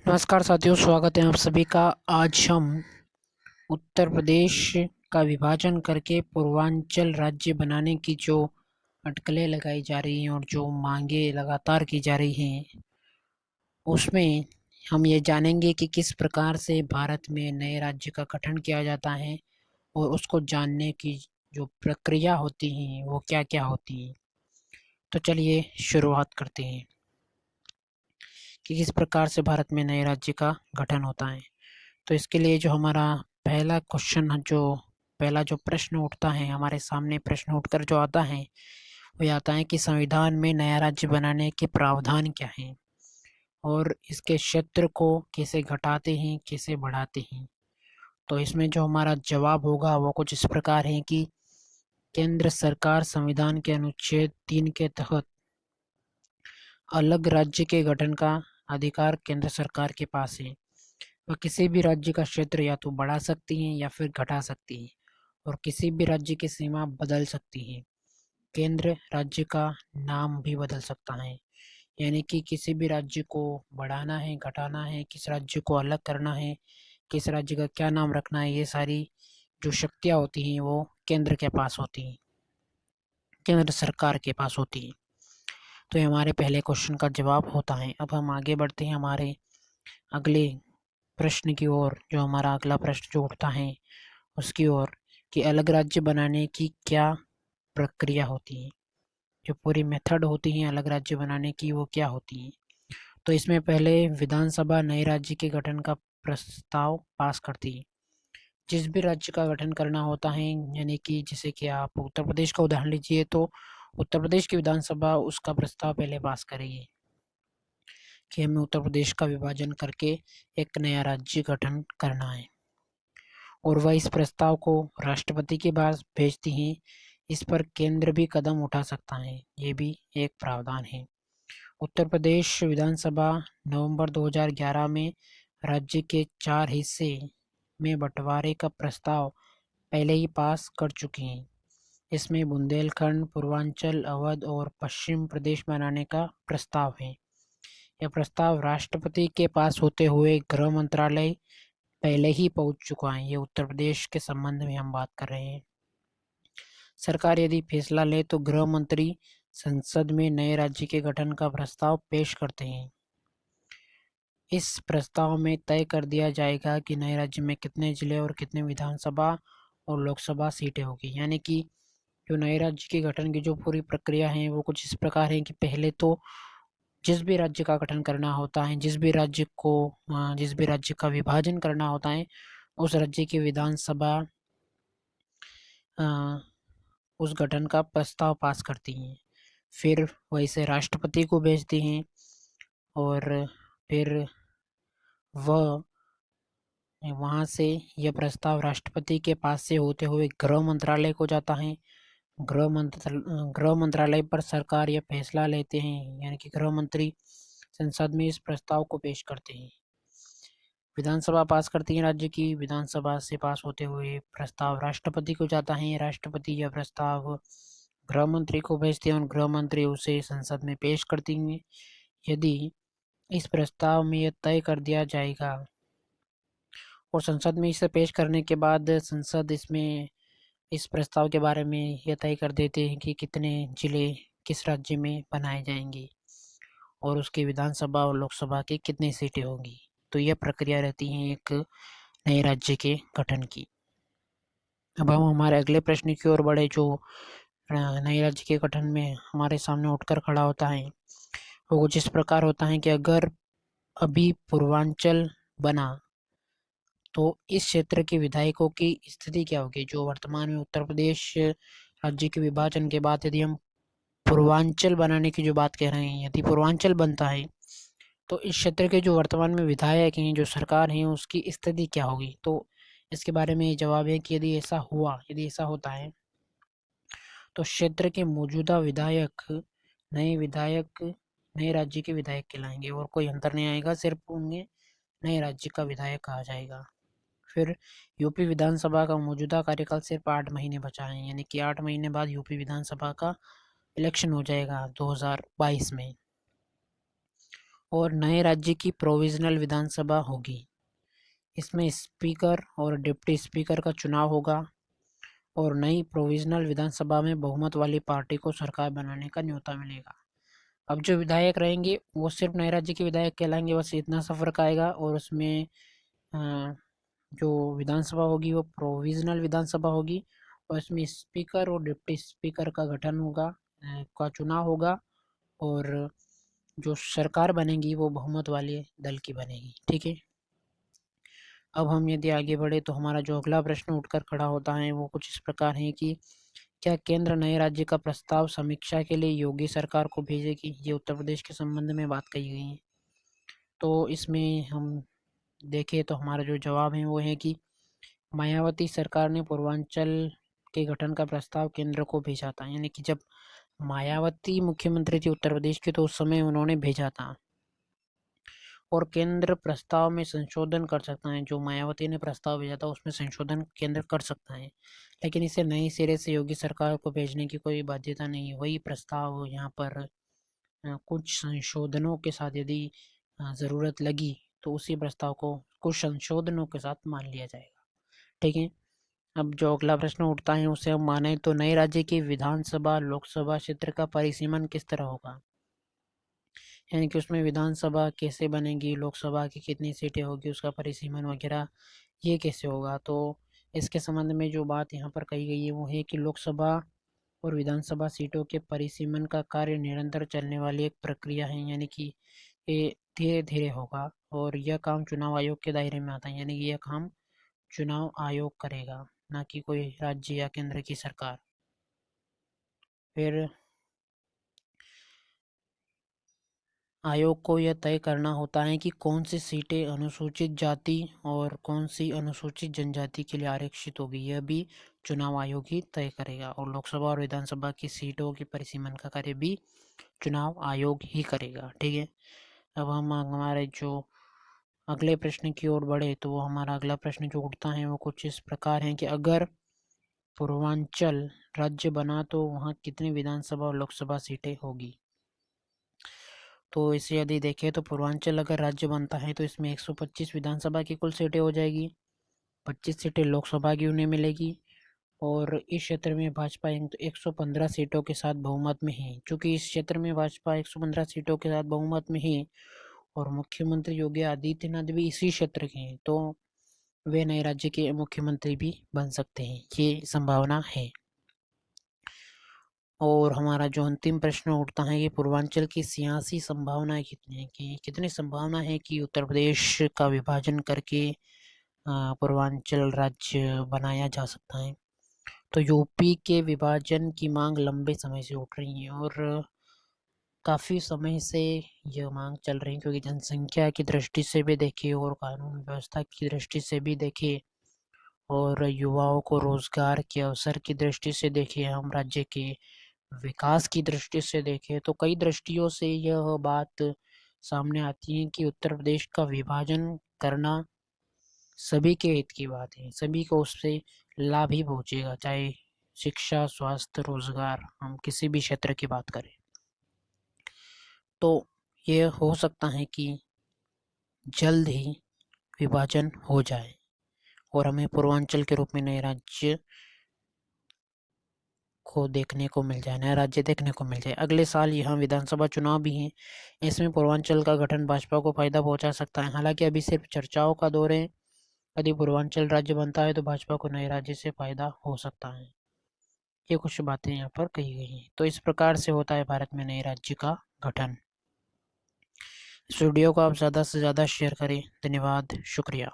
नमस्कार साथियों, स्वागत है आप सभी का। आज हम उत्तर प्रदेश का विभाजन करके पूर्वांचल राज्य बनाने की जो अटकलें लगाई जा रही हैं और जो मांगे लगातार की जा रही हैं, उसमें हम ये जानेंगे कि किस प्रकार से भारत में नए राज्य का गठन किया जाता है और उसको जानने की जो प्रक्रिया होती हैं वो क्या क्या होती हैं। तो चलिए शुरुआत करते हैं कि किस प्रकार से भारत में नए राज्य का गठन होता है। तो इसके लिए जो हमारा पहला क्वेश्चन जो पहला जो प्रश्न उठता है हमारे सामने, प्रश्न उठकर जो आता है वो ये आता है कि संविधान में नया राज्य बनाने के प्रावधान क्या हैं और इसके क्षेत्र को कैसे घटाते हैं, कैसे बढ़ाते हैं। तो इसमें जो हमारा जवाब होगा वो कुछ इस प्रकार है कि केंद्र सरकार संविधान के अनुच्छेद 3 के तहत अलग राज्य के गठन का अधिकार केंद्र सरकार के पास है। वह किसी भी राज्य का क्षेत्र या तो बढ़ा सकती हैं या फिर घटा सकती हैं और किसी भी राज्य की सीमा बदल सकती है। केंद्र राज्य का नाम भी बदल सकता है, यानी कि किसी भी राज्य को बढ़ाना है, घटाना है, किस राज्य को अलग करना है, किस राज्य का क्या नाम रखना है, ये सारी जो शक्तियाँ होती हैं वो केंद्र के पास होती हैं, केंद्र सरकार के पास होती हैं। तो ये हमारे पहले क्वेश्चन का जवाब होता है। अब हम आगे बढ़ते हैं हमारे अगले प्रश्न की ओर। जो हमारा अगला प्रश्न जो उठता है उसकी ओर कि अलग राज्य बनाने की क्या प्रक्रिया होती है, जो पूरी मेथड होती है अलग राज्य बनाने की वो क्या होती है। तो इसमें पहले विधानसभा नए राज्य के गठन का प्रस्ताव पास करती है। जिस भी राज्य का गठन करना होता है, यानी कि जैसे कि आप उत्तर प्रदेश का उदाहरण लीजिए, तो उत्तर प्रदेश की विधानसभा उसका प्रस्ताव पहले पास करेगी कि हमें उत्तर प्रदेश का विभाजन करके एक नया राज्य गठन करना है, और वह इस प्रस्ताव को राष्ट्रपति के पास भेजती हैं। इस पर केंद्र भी कदम उठा सकता है, ये भी एक प्रावधान है। उत्तर प्रदेश विधानसभा नवंबर 2011 में राज्य के 4 हिस्से में बंटवारे का प्रस्ताव पहले ही पास कर चुकी हैं। इसमें बुंदेलखंड, पूर्वांचल, अवध और पश्चिम प्रदेश बनाने का प्रस्ताव है। यह प्रस्ताव राष्ट्रपति के पास होते हुए गृह मंत्रालय पहले ही पहुंच चुका है। ये उत्तर प्रदेश के संबंध में हम बात कर रहे हैं। सरकार यदि फैसला ले तो गृह मंत्री संसद में नए राज्य के गठन का प्रस्ताव पेश करते हैं। इस प्रस्ताव में तय कर दिया जाएगा कि नए राज्य में कितने जिले और कितने विधानसभा और लोकसभा सीटें होगी। यानी कि जो नए राज्य के गठन की जो पूरी प्रक्रिया है वो कुछ इस प्रकार है कि पहले तो जिस भी राज्य का गठन करना होता है, जिस भी राज्य का विभाजन करना होता है, उस राज्य की विधानसभा उस गठन का प्रस्ताव पास करती हैं। फिर वह इसे राष्ट्रपति को भेजती हैं और फिर वह वहाँ से यह प्रस्ताव राष्ट्रपति के पास से होते हुए गृह मंत्रालय को जाता है। गृह मंत्रालय पर सरकार यह फैसला लेते हैं, यानी कि गृह मंत्री संसद में इस प्रस्ताव को पेश करते हैं। विधानसभा पास करती है, राज्य की विधानसभा से पास होते हुए प्रस्ताव राष्ट्रपति को जाता है। राष्ट्रपति यह प्रस्ताव गृह मंत्री को भेजते हैं और गृह मंत्री उसे संसद में पेश करती हैं। यदि इस प्रस्ताव में यह तय कर दिया जाएगा और संसद में इसे पेश करने के बाद संसद इसमें इस प्रस्ताव के बारे में यह तय कर देते हैं कि कितने जिले किस राज्य में बनाए जाएंगे और उसकी विधानसभा और लोकसभा की कितनी सीटें होंगी। तो यह प्रक्रिया रहती है एक नए राज्य के गठन की। अब हम हमारे अगले प्रश्न की ओर बढ़े, जो नए राज्य के गठन में हमारे सामने उठकर खड़ा होता है वो कुछ इस प्रकार होता है कि अगर अभी पूर्वांचल बना तो इस क्षेत्र के विधायकों की स्थिति क्या होगी। जो वर्तमान में उत्तर प्रदेश राज्य के विभाजन के बाद यदि हम पूर्वांचल बनाने की जो बात कह रहे हैं, यदि पूर्वांचल बनता है तो इस क्षेत्र के जो वर्तमान में विधायक हैं, जो सरकार हैं, उसकी स्थिति क्या होगी। तो इसके बारे में जवाब है कि यदि ऐसा होता है तो क्षेत्र के मौजूदा विधायक नए राज्य के विधायक कहलाएंगे और कोई अंतर नहीं आएगा, सिर्फ उन्हें नए राज्य का विधायक कहा जाएगा। फिर यूपी विधानसभा का मौजूदा कार्यकाल सिर्फ 8 महीने बचा है, यानी कि 8 महीने बाद यूपी विधानसभा का इलेक्शन हो जाएगा 2022 में। और नए राज्य की प्रोविजनल विधानसभा होगी। इसमें स्पीकर और डिप्टी स्पीकर का चुनाव होगा और नई प्रोविजनल विधानसभा में बहुमत वाली पार्टी को सरकार बनाने का न्योता मिलेगा। अब जो विधायक रहेंगे वो सिर्फ नए राज्य के विधायक कहलाएंगे, बस इतना सा फर्क आएगा। और उसमें जो विधानसभा होगी वो प्रोविजनल विधानसभा होगी और इसमें स्पीकर और डिप्टी स्पीकर का गठन होगा, का चुनाव होगा और जो सरकार बनेगी वो बहुमत वाले दल की बनेगी। ठीक है, अब हम यदि आगे बढ़े तो हमारा जो अगला प्रश्न उठकर खड़ा होता है वो कुछ इस प्रकार है कि क्या केंद्र नए राज्य का प्रस्ताव समीक्षा के लिए योगी सरकार को भेजेगी? ये उत्तर प्रदेश के संबंध में बात कही गई है। तो इसमें हम देखें तो हमारा जो जवाब है वो है कि मायावती सरकार ने पूर्वांचल के गठन का प्रस्ताव केंद्र को भेजा था। यानी कि जब मायावती मुख्यमंत्री थी उत्तर प्रदेश की तो उस समय उन्होंने भेजा था और केंद्र प्रस्ताव में संशोधन कर सकता है। जो मायावती ने प्रस्ताव भेजा था उसमें संशोधन केंद्र कर सकता है, लेकिन इसे नए सिरे से योगी सरकार को भेजने की कोई बाध्यता नहीं है। वही प्रस्ताव यहाँ पर कुछ संशोधनों के साथ यदि ज़रूरत लगी तो उसी प्रस्ताव को कुछ संशोधनों के साथ मान लिया जाएगा। ठीक है, अब जो अगला प्रश्न उठता है उसे हम माने तो नए राज्य की विधानसभा लोकसभा क्षेत्र का परिसीमन किस तरह होगा? यानी कि उसमें विधानसभा कैसे बनेगी, लोकसभा की कितनी सीटें होगी, उसका परिसीमन वगैरह ये कैसे होगा? तो इसके संबंध में जो बात यहाँ पर कही गई है वो है कि लोकसभा और विधानसभा सीटों के परिसीमन का कार्य निरंतर चलने वाली एक प्रक्रिया है। यानी कि ये धीरे धीरे होगा और यह काम चुनाव आयोग के दायरे में आता है। यानी कि यह काम चुनाव आयोग करेगा, ना कि कोई राज्य या केंद्र की सरकार। फिर आयोग को यह तय करना होता है कि कौन सी सीटें अनुसूचित जाति और कौन सी अनुसूचित जनजाति के लिए आरक्षित होगी, यह भी चुनाव आयोग ही तय करेगा। और लोकसभा और विधानसभा की सीटों के परिसीमन का कार्य भी चुनाव आयोग ही करेगा। ठीक है, अब हम हमारे जो अगले प्रश्न की ओर बढ़े तो वो हमारा अगला प्रश्न जो उठता है वो कुछ इस प्रकार है कि अगर पूर्वांचल राज्य बना तो वहाँ कितनी विधानसभा और लोकसभा सीटें होगी? तो इसे यदि देखें तो पूर्वांचल अगर राज्य बनता है तो इसमें 125 विधानसभा की कुल सीटें हो जाएगी, 25 सीटें लोकसभा की उन्हें मिलेगी और इस क्षेत्र में भाजपा 115 सीटों के साथ बहुमत में है। चूँकि इस क्षेत्र में भाजपा 115 सीटों के साथ बहुमत में है और मुख्यमंत्री योगी आदित्यनाथ भी इसी क्षेत्र के हैं तो वे नए राज्य के मुख्यमंत्री भी बन सकते हैं, ये संभावना है। और हमारा जो अंतिम प्रश्न उठता है कि पूर्वांचल की सियासी संभावनाएं कितनी है, कि कितनी संभावना है कि उत्तर प्रदेश का विभाजन करके पूर्वांचल राज्य बनाया जा सकता है? तो यूपी के विभाजन की मांग लंबे समय से उठ रही है और काफ़ी समय से यह मांग चल रही है, क्योंकि जनसंख्या की दृष्टि से भी देखिए और कानून व्यवस्था की दृष्टि से भी देखिए और युवाओं को रोजगार के अवसर की दृष्टि से देखिए, हम राज्य के विकास की दृष्टि से देखें तो कई दृष्टियों से यह बात सामने आती है कि उत्तर प्रदेश का विभाजन करना सभी के हित की बात है, सभी को उससे लाभ ही पहुंचेगा, चाहे शिक्षा, स्वास्थ्य, रोजगार, हम किसी भी क्षेत्र की बात करें। तो यह हो सकता है कि जल्द ही विभाजन हो जाए और हमें पूर्वांचल के रूप में नए राज्य को देखने को मिल जाए, नया राज्य देखने को मिल जाए। अगले साल यहाँ विधानसभा चुनाव भी हैं, इसमें पूर्वांचल का गठन भाजपा को फायदा पहुंचा सकता है। हालांकि अभी सिर्फ चर्चाओं का दौर है, यदि पूर्वांचल राज्य बनता है तो भाजपा को नए राज्य से फायदा हो सकता है। ये कुछ बातें यहाँ पर कही गई हैं। तो इस प्रकार से होता है भारत में नए राज्य का गठन। इस वीडियो को आप ज़्यादा से ज़्यादा शेयर करें। धन्यवाद, शुक्रिया।